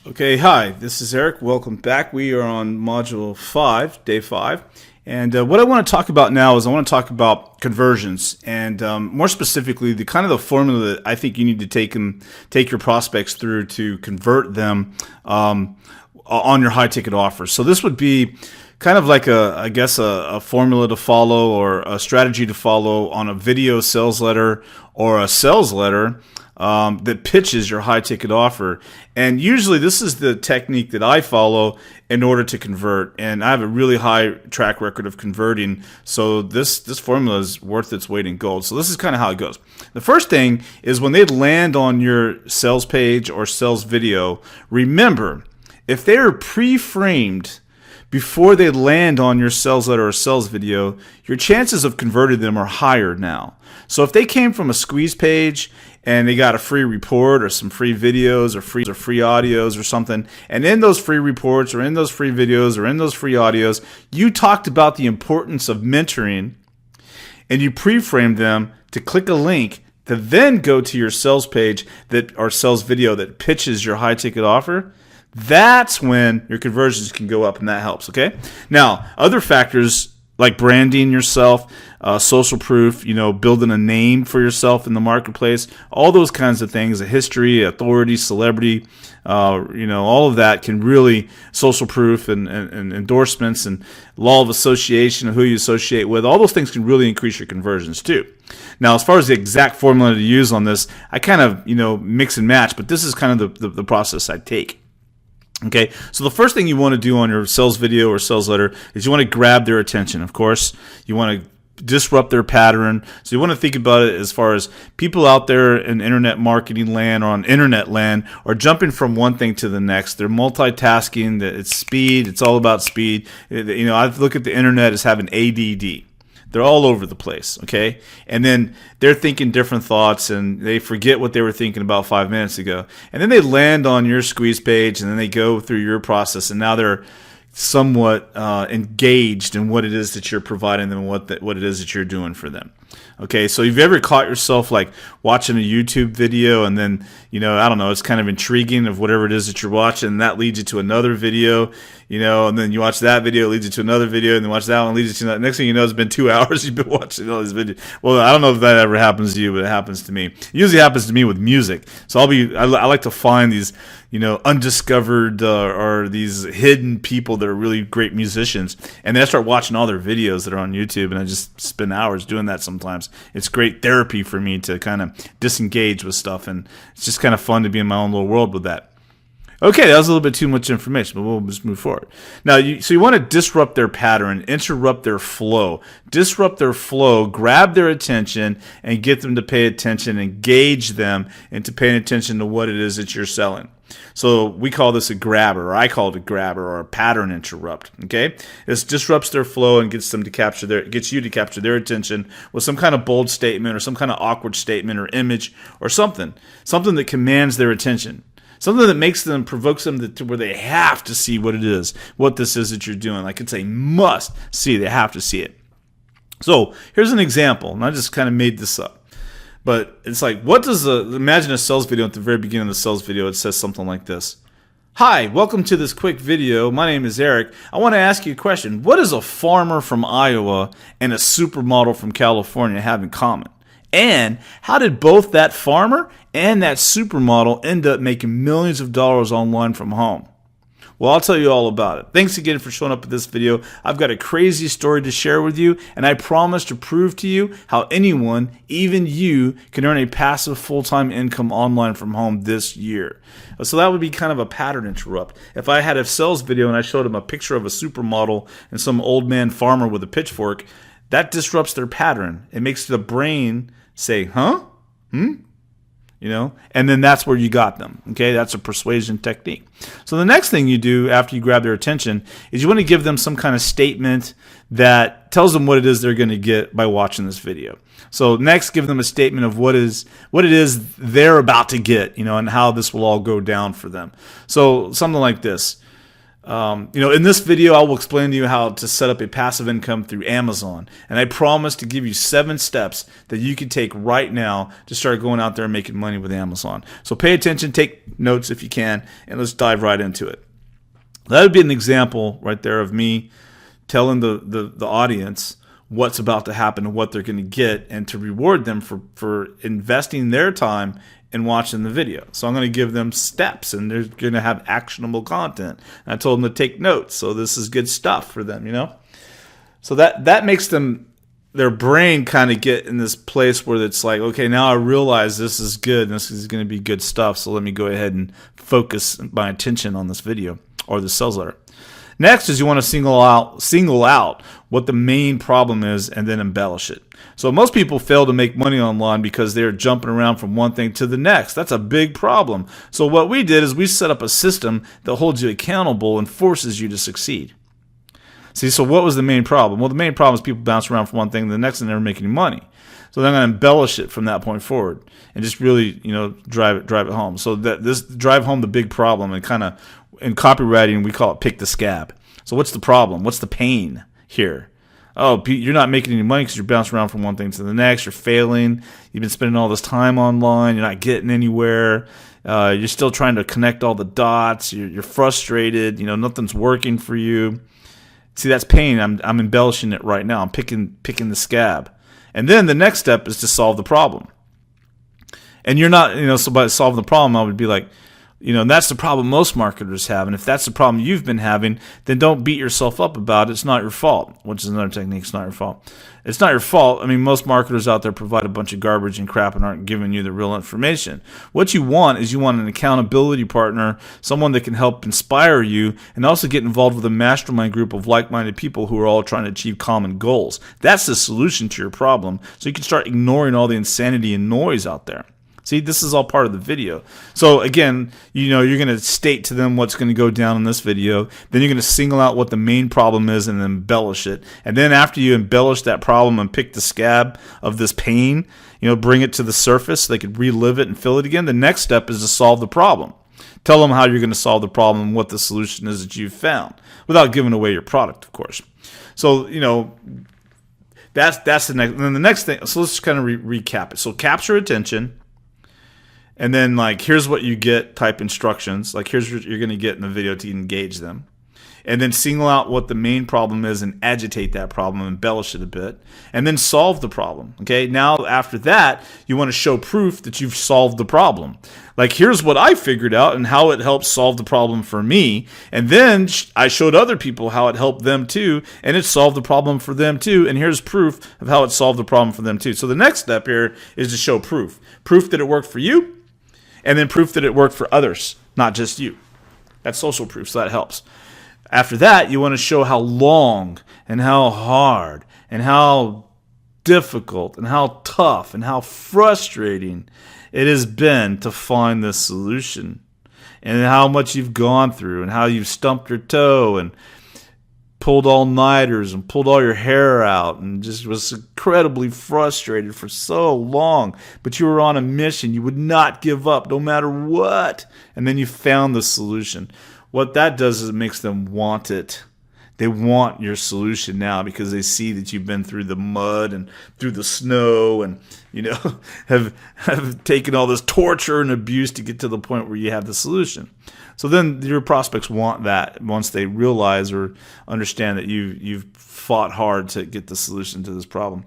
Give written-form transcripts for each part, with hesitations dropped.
Okay, hi, this is Eric. Welcome back. We are on module 5, day 5. And what I want to talk about now is I want to talk about conversions and more specifically the kind of the formula that I think you need to take your prospects through to convert them on your high ticket offers. So this would be kind of like a formula to follow or a strategy to follow on a video sales letter or a sales letter that pitches your high ticket offer. And usually this is the technique that I follow in order to convert. And I have a really high track record of converting. So this formula is worth its weight in gold. So this is kind of how it goes. The first thing is when they land on your sales page or sales video, remember, if they are pre-framed before they land on your sales letter or sales video, your chances of converting them are higher now. So if they came from a squeeze page and they got a free report or some free videos or free audios or something, and in those free reports or in those free videos or in those free audios, you talked about the importance of mentoring and you pre-framed them to click a link to then go to your sales page or sales video that pitches your high ticket offer, that's when your conversions can go up, and that helps, okay? Now, other factors like branding yourself, social proof, building a name for yourself in the marketplace, all those kinds of things, a history, authority, celebrity, all of that can really, social proof and endorsements and law of association of who you associate with, all those things can really increase your conversions too. Now, as far as the exact formula to use on this, I kind of, mix and match, but this is kind of the process I take. Okay, so the first thing you want to do on your sales video or sales letter is you want to grab their attention. Of course, you want to disrupt their pattern. So you want to think about it as far as people out there in internet marketing land or on internet land are jumping from one thing to the next. They're multitasking. It's speed. It's all about speed. I look at the internet as having ADD. They're all over the place, okay? And then they're thinking different thoughts, and they forget what they were thinking about 5 minutes ago. And then they land on your squeeze page, and then they go through your process, and now they're somewhat engaged in what it is that you're providing them and what it is that you're doing for them. Okay, so you've ever caught yourself like watching a YouTube video and then, I don't know, it's kind of intriguing of whatever it is that you're watching, and that leads you to another video, and then you watch that video, it leads you to another video, and then watch that one, leads you to another. Next thing you know, it's been 2 hours you've been watching all these videos. Well, I don't know if that ever happens to you, but it happens to me. It usually happens to me with music. So I like to find these, undiscovered or these hidden people that are really great musicians, and then I start watching all their videos that are on YouTube, and I just spend hours doing that sometimes. It's great therapy for me to kind of disengage with stuff, and it's just kind of fun to be in my own little world with that. Okay, that was a little bit too much information, but we'll just move forward. Now, so you want to disrupt their pattern, interrupt their flow. Disrupt their flow, grab their attention, and get them to pay attention, engage them into paying attention to what it is that you're selling. So we call this a grabber, or I call it a grabber, or a pattern interrupt. Okay, this disrupts their flow and gets you to capture their attention with some kind of bold statement or some kind of awkward statement or image or something that commands their attention. Something that provokes them to where they have to see what this is that you're doing. Like it's a must see. They have to see it. So here's an example, and I just kind of made this up. But it's like, imagine a sales video at the very beginning of the sales video. It says something like this. Hi, welcome to this quick video. My name is Eric. I want to ask you a question. What does a farmer from Iowa and a supermodel from California have in common? And how did both that farmer and that supermodel end up making millions of dollars online from home? Well, I'll tell you all about it. Thanks again for showing up at this video. I've got a crazy story to share with you, and I promise to prove to you how anyone, even you, can earn a passive full-time income online from home this year. So that would be kind of a pattern interrupt. If I had a sales video and I showed them a picture of a supermodel and some old man farmer with a pitchfork, that disrupts their pattern. It makes the brain say, huh? And then that's where you got them. Okay, that's a persuasion technique. So the next thing you do after you grab their attention is you want to give them some kind of statement that tells them what it is they're going to get by watching this video. So next, give them a statement of what it is they're about to get, and how this will all go down for them. So something like this. In this video, I will explain to you how to set up a passive income through Amazon. And I promise to give you 7 steps that you can take right now to start going out there and making money with Amazon. So pay attention, take notes if you can, and let's dive right into it. That would be an example right there of me telling the audience what's about to happen and what they're going to get, and to reward them for investing their time in watching the video. So I'm going to give them steps, and they're going to have actionable content. And I told them to take notes, so this is good stuff for them, So that makes their brain kind of get in this place where it's like, okay, now I realize this is good, and this is going to be good stuff, so let me go ahead and focus my attention on this video or the sales letter. Next is you want to single out what the main problem is and then embellish it. So most people fail to make money online because they're jumping around from one thing to the next. That's a big problem. So what we did is we set up a system that holds you accountable and forces you to succeed. See, so what was the main problem? Well, the main problem is people bounce around from one thing to the next and never making any money. So then I'm going to embellish it from that point forward and just really, drive it home. So that this drive home the big problem, and kind of in copywriting we call it pick the scab. So what's the problem? What's the pain here? Oh, you're not making any money because you're bouncing around from one thing to the next. You're failing. You've been spending all this time online. You're not getting anywhere. You're still trying to connect all the dots. You're frustrated. Nothing's working for you. See, that's pain. I'm embellishing it right now. I'm picking the scab. And then the next step is to solve the problem. And you're not, so by solving the problem, I would be like, and that's the problem most marketers have. And if that's the problem you've been having, then don't beat yourself up about it. It's not your fault, which is another technique. It's not your fault. It's not your fault. I mean, most marketers out there provide a bunch of garbage and crap and aren't giving you the real information. What you want is an accountability partner, someone that can help inspire you, and also get involved with a mastermind group of like-minded people who are all trying to achieve common goals. That's the solution to your problem. So you can start ignoring all the insanity and noise out there. See, this is all part of the video. So again, you're going to state to them what's going to go down in this video. Then you're going to single out what the main problem is and embellish it. And then after you embellish that problem and pick the scab of this pain, bring it to the surface so they could relive it and feel it again. The next step is to solve the problem. Tell them how you're going to solve the problem and what the solution is that you've found, without giving away your product, of course. So, that's the next. And then the next thing, so let's just kind of recap it. So capture attention. And then, here's what you get type instructions. Here's what you're going to get in the video to engage them. And then single out what the main problem is and agitate that problem, embellish it a bit. And then solve the problem. Okay, now after that, you want to show proof that you've solved the problem. Here's what I figured out and how it helped solve the problem for me. And then I showed other people how it helped them too, and it solved the problem for them too. And here's proof of how it solved the problem for them too. So the next step here is to show proof. Proof that it worked for you, and then proof that it worked for others, not just you. That's social proof, so that helps. After that, you want to show how long and how hard and how difficult and how tough and how frustrating it has been to find this solution, and how much you've gone through and how you've stumped your toe and pulled all-nighters and pulled all your hair out and just was incredibly frustrated for so long, but you were on a mission. You would not give up no matter what, and then you found the solution. What that does is it makes them want it. They want your solution now because they see that you've been through the mud and through the snow and have taken all this torture and abuse to get to the point where you have the solution. So then your prospects want that once they realize or understand that you've fought hard to get the solution to this problem.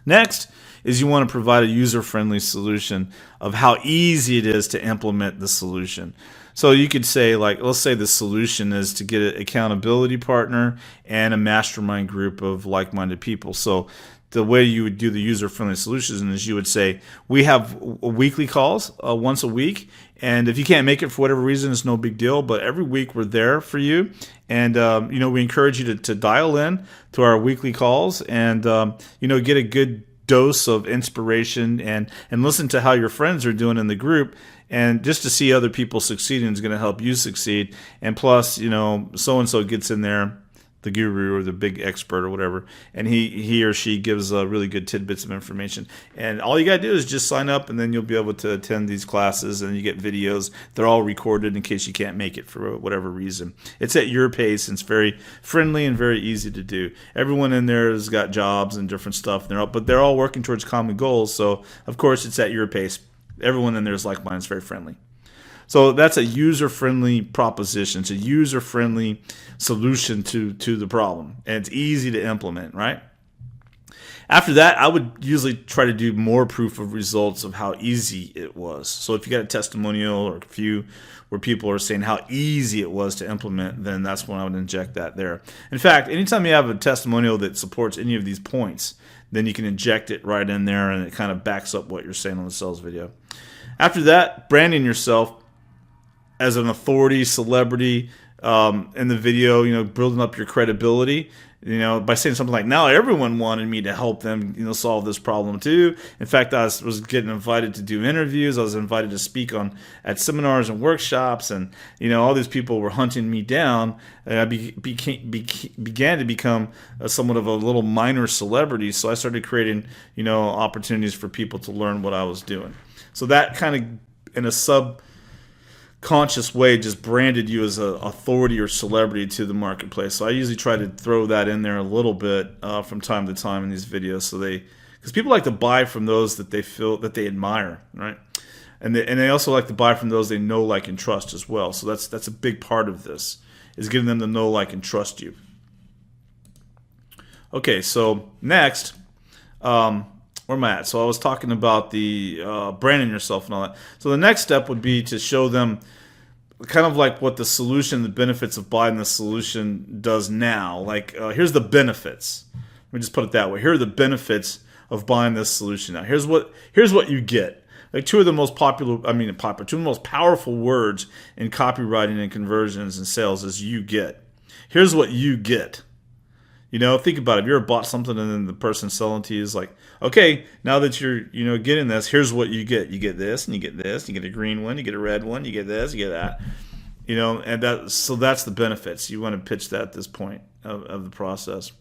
Next is you want to provide a user-friendly solution of how easy it is to implement the solution. So you could say, let's say the solution is to get an accountability partner and a mastermind group of like-minded people. So the way you would do the user-friendly solutions is you would say, we have weekly calls once a week, and if you can't make it for whatever reason, it's no big deal, but every week we're there for you, and we encourage you to dial in to our weekly calls and get a good dose of inspiration and listen to how your friends are doing in the group. And just to see other people succeeding is going to help you succeed. And plus, so-and-so gets in there the guru or the big expert or whatever, and he or she gives really good tidbits of information. And all you got to do is just sign up, and then you'll be able to attend these classes, and you get videos. They're all recorded in case you can't make it for whatever reason. It's at your pace, and it's very friendly and very easy to do. Everyone in there has got jobs and different stuff, but they're all working towards common goals, so of course it's at your pace. Everyone in there is like-minded, it's very friendly. So that's a user-friendly proposition. It's a user-friendly solution to the problem. And it's easy to implement, right? After that, I would usually try to do more proof of results of how easy it was. So if you got a testimonial or a few where people are saying how easy it was to implement, then that's when I would inject that there. In fact, anytime you have a testimonial that supports any of these points, then you can inject it right in there, and it kind of backs up what you're saying on the sales video. After that, branding yourself as an authority, celebrity in the video, building up your credibility, by saying something like, now everyone wanted me to help them, solve this problem too. In fact, I was getting invited to do interviews. I was invited to speak at seminars and workshops, and, all these people were hunting me down. And I began to become somewhat of a little minor celebrity. So I started creating, opportunities for people to learn what I was doing. So that kind of, in a subconscious way, just branded you as an authority or celebrity to the marketplace. So I usually try to throw that in there a little bit from time to time in these videos, because people like to buy from those that they feel that they admire, right? And they also like to buy from those they know, like, and trust as well. So that's a big part of this, is getting them to know, like, and trust you. Okay, so next, where am I at? So I was talking about the branding yourself and all that. So the next step would be to show them kind of like what the solution, the benefits of buying the solution does now. Like, here's the benefits. Let me just put it that way. Here are the benefits of buying this solution now. Here's what you get. Like two of the most two of the most powerful words in copywriting and conversions and sales is you get. Here's what you get. Think about it. If you ever bought something and then the person selling to you is like, okay, now that you're, getting this, here's what you get. You get this, and you get this, you get a green one, you get a red one, you get this, you get that. And that's the benefits. You want to pitch that at this point of the process.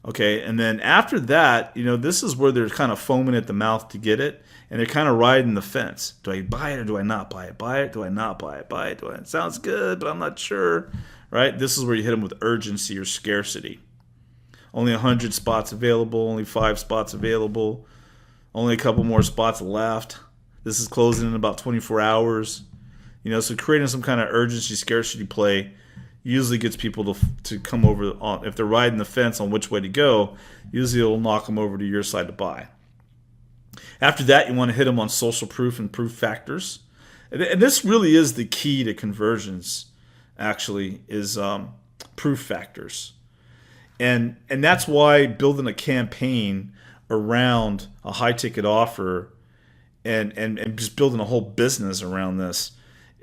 Okay, and then after that, this is where they're kind of foaming at the mouth to get it, and they're kind of riding the fence. Do I buy it or do I not buy it? Buy it, do I not buy it? Buy it, do I? It sounds good, but I'm not sure. Right? This is where you hit them with urgency or scarcity. Only 100 spots available, only 5 spots available, only a couple more spots left. This is closing in about 24 hours. So creating some kind of urgency, scarcity play usually gets people to come over if they're riding the fence on which way to go. Usually it'll knock them over to your side to buy. After that, you want to hit them on social proof and proof factors. And this really is the key to conversions, actually, is proof factors. And that's why building a campaign around a high-ticket offer and just building a whole business around this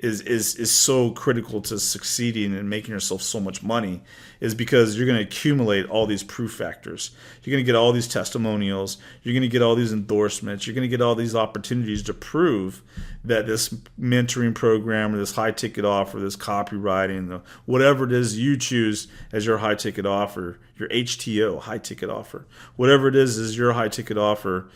is so critical to succeeding and making yourself so much money, is because you're going to accumulate all these proof factors. You're going to get all these testimonials. You're going to get all these endorsements. You're going to get all these opportunities to prove that this mentoring program or this high-ticket offer, this copywriting, whatever it is you choose as your high-ticket offer, your HTO, high-ticket offer, whatever it is your high-ticket offer,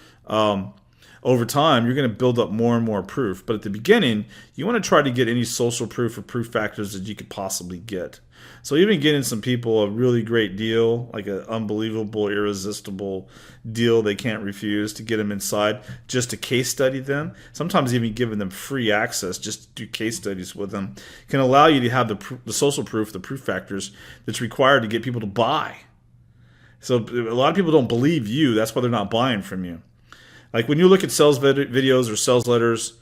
over time, you're going to build up more and more proof. But at the beginning, you want to try to get any social proof or proof factors that you could possibly get. So even getting some people a really great deal, like an unbelievable, irresistible deal they can't refuse, to get them inside just to case study them, sometimes even giving them free access just to do case studies with them, can allow you to have the social proof, the proof factors that's required to get people to buy. So a lot of people don't believe you. That's why they're not buying from you. Like when you look at sales videos or sales letters,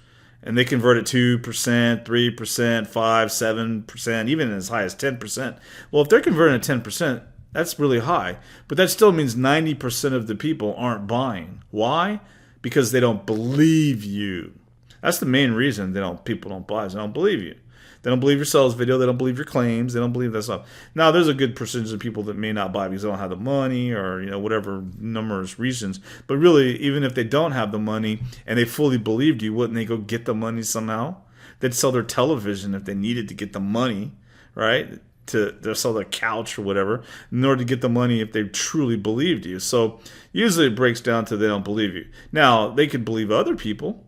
and they convert at 2%, 3%, 5%, 7%, even as high as 10%. Well, if they're converting at 10%, that's really high. But that still means 90% of the people aren't buying. Why? Because they don't believe you. That's the main reason people don't buy, is they don't believe you. They don't believe your sales video. They don't believe your claims. They don't believe that stuff. Now, there's a good percentage of people that may not buy because they don't have the money, or whatever numerous reasons. But really, even if they don't have the money and they fully believed you, wouldn't they go get the money somehow? They'd sell their television if they needed to get the money, right? to sell their couch or whatever in order to get the money if they truly believed you. So usually it breaks down to they don't believe you. Now, they could believe other people.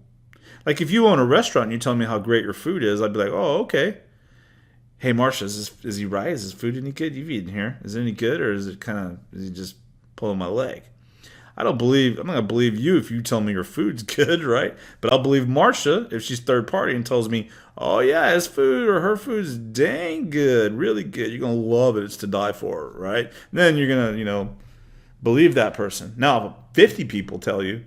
Like if you own a restaurant and you tell me how great your food is, I'd be like, oh, okay. Hey, Marsha, is he right? Is his food any good? You've eaten here. Is it any good, or is he just pulling my leg? I'm not going to believe you if you tell me your food's good, right? But I'll believe Marsha if she's third party and tells me, oh yeah, his food or her food's dang good, really good. You're going to love it. It's to die for, right? And then you're going to, believe that person. Now, if 50 people tell you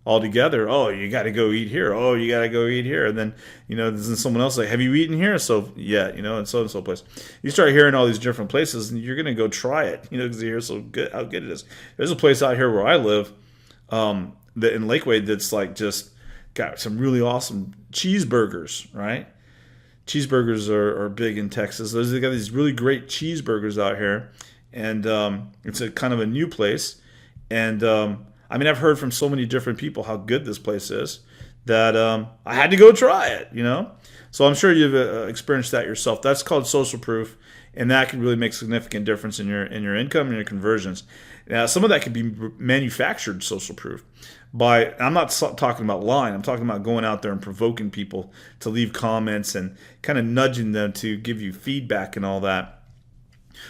all together, oh, you got to go eat here. Oh, you got to go eat here. And then, there's someone else like, have you eaten here? So, yeah, and so place. You start hearing all these different places, and you're going to go try it, because you hear so good how good it is. There's a place out here where I live that in Lakeway that's like just got some really awesome cheeseburgers, right? Cheeseburgers are big in Texas. They got these really great cheeseburgers out here, and it's a kind of a new place. And I've heard from so many different people how good this place is that I had to go try it, So I'm sure you've experienced that yourself. That's called social proof, and that can really make a significant difference in your income and your conversions. Now, some of that could be manufactured social proof. I'm not talking about lying. I'm talking about going out there and provoking people to leave comments and kind of nudging them to give you feedback and all that.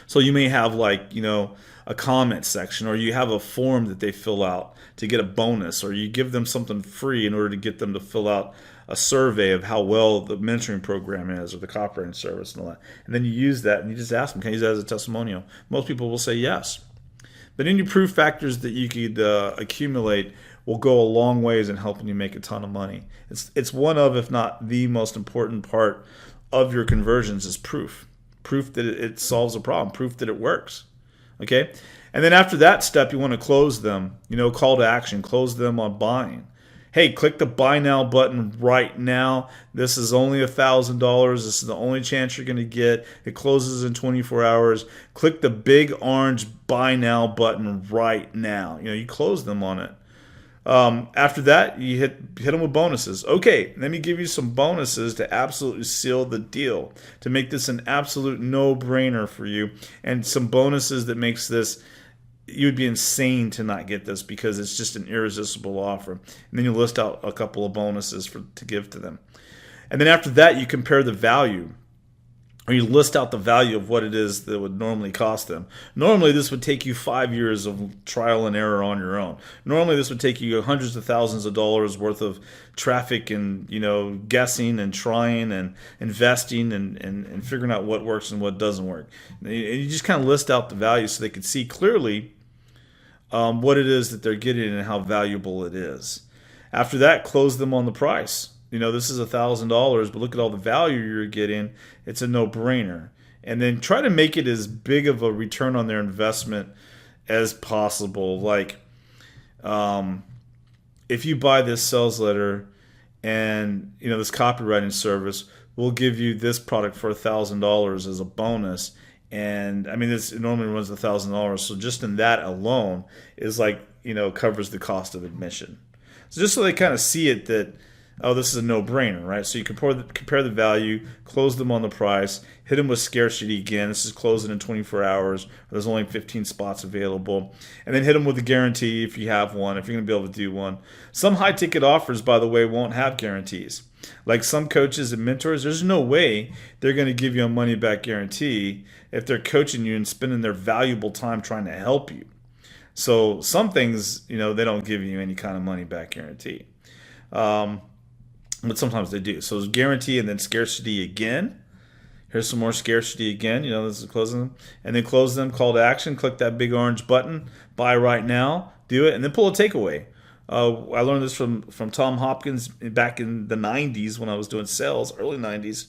So you may have a comment section, or you have a form that they fill out to get a bonus, or you give them something free in order to get them to fill out a survey of how well the mentoring program is, or the copywriting service and all that. And then you use that and you just ask them, can I use that as a testimonial? Most people will say yes. But any proof factors that you could accumulate will go a long ways in helping you make a ton of money. It's one of, if not the most important part of your conversions is proof. Proof that it solves a problem. Proof that it works. Okay? And then after that step, you want to close them. Call to action. Close them on buying. Hey, click the buy now button right now. This is only $1,000. This is the only chance you're going to get. It closes in 24 hours. Click the big orange buy now button right now. You close them on it. After that, you hit them with bonuses. Okay, let me give you some bonuses to absolutely seal the deal, to make this an absolute no-brainer for you, and some bonuses that makes this, you would be insane to not get this because it's just an irresistible offer. And then you list out a couple of bonuses to give to them. And then after that, you compare the value, or you list out the value of what it is that would normally cost them. Normally, this would take you 5 years of trial and error on your own. Normally, this would take you hundreds of thousands of dollars worth of traffic and guessing and trying and investing and figuring out what works and what doesn't work. And you just kind of list out the value so they could see clearly what it is that they're getting and how valuable it is. After that, close them on the price. This is $1,000, but look at all the value you're getting. It's a no-brainer. And then try to make it as big of a return on their investment as possible. Like, if you buy this sales letter and, this copywriting service, we'll give you this product for $1,000 as a bonus. And, this normally runs $1,000. So just in that alone is covers the cost of admission. So just so they kind of see it that, oh, this is a no-brainer, right? So you compare the value, close them on the price, hit them with scarcity again. This is closing in 24 hours. There's only 15 spots available. And then hit them with a guarantee if you have one, if you're going to be able to do one. Some high-ticket offers, by the way, won't have guarantees. Like some coaches and mentors, there's no way they're going to give you a money-back guarantee if they're coaching you and spending their valuable time trying to help you. So some things, they don't give you any kind of money-back guarantee. But sometimes they do. So it's guarantee and then scarcity again. Here's some more scarcity again. This is closing them. And then close them, call to action. Click that big orange button. Buy right now. Do it. And then pull a takeaway. I learned this from Tom Hopkins back in the 90s when I was doing sales, early 90s.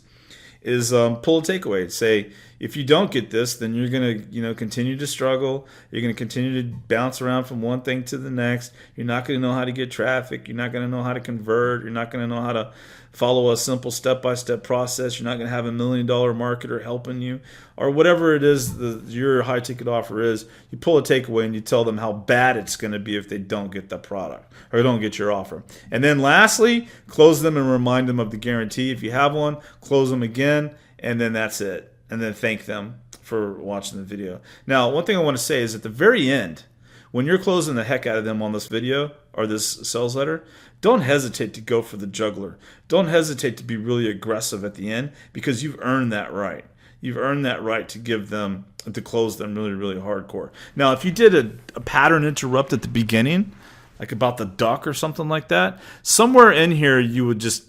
Is pull a takeaway. Say, if you don't get this, then you're going to continue to struggle. You're going to continue to bounce around from one thing to the next. You're not going to know how to get traffic. You're not going to know how to convert. You're not going to know how to follow a simple step-by-step process. You're not going to have $1 million marketer helping you, or whatever it is your high-ticket offer is. You pull a takeaway and you tell them how bad it's going to be if they don't get the product or don't get your offer. And then lastly, close them and remind them of the guarantee. If you have one, close them again, and then that's it. And then thank them for watching the video. Now, one thing I want to say is at the very end, when you're closing the heck out of them on this video or this sales letter, don't hesitate to go for the juggler. Don't hesitate to be really aggressive at the end, because you've earned that right. You've earned that right to give them, to close them really, really hardcore. Now, if you did a pattern interrupt at the beginning, like about the duck or something like that, somewhere in here you would just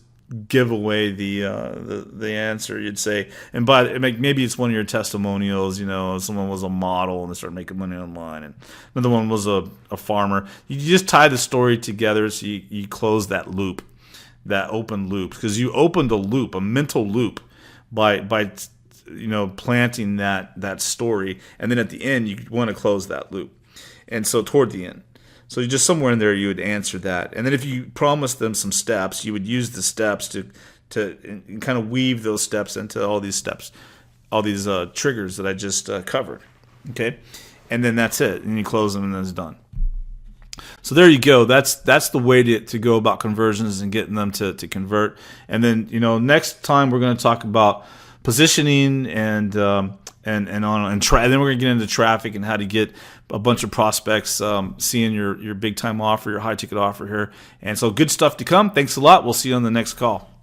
give away the answer. You'd say, and maybe it's one of your testimonials, someone was a model and they started making money online, and another one was a farmer. You just tie the story together, so you close that loop, that open loop, because you opened a loop, a mental loop, by planting that story, and then at the end you want to close that loop, and so toward the end. So just somewhere in there you would answer that. And then if you promised them some steps, you would use the steps to kind of weave those steps into all these steps, all these triggers that I just covered. Okay? And then that's it. And you close them and then it's done. So there you go. That's the way to go about conversions and getting them to convert. And then, next time we're going to talk about positioning and then we're going to get into traffic and how to get a bunch of prospects seeing your big time offer, your high ticket offer here. And so good stuff to come. Thanks a lot. We'll see you on the next call.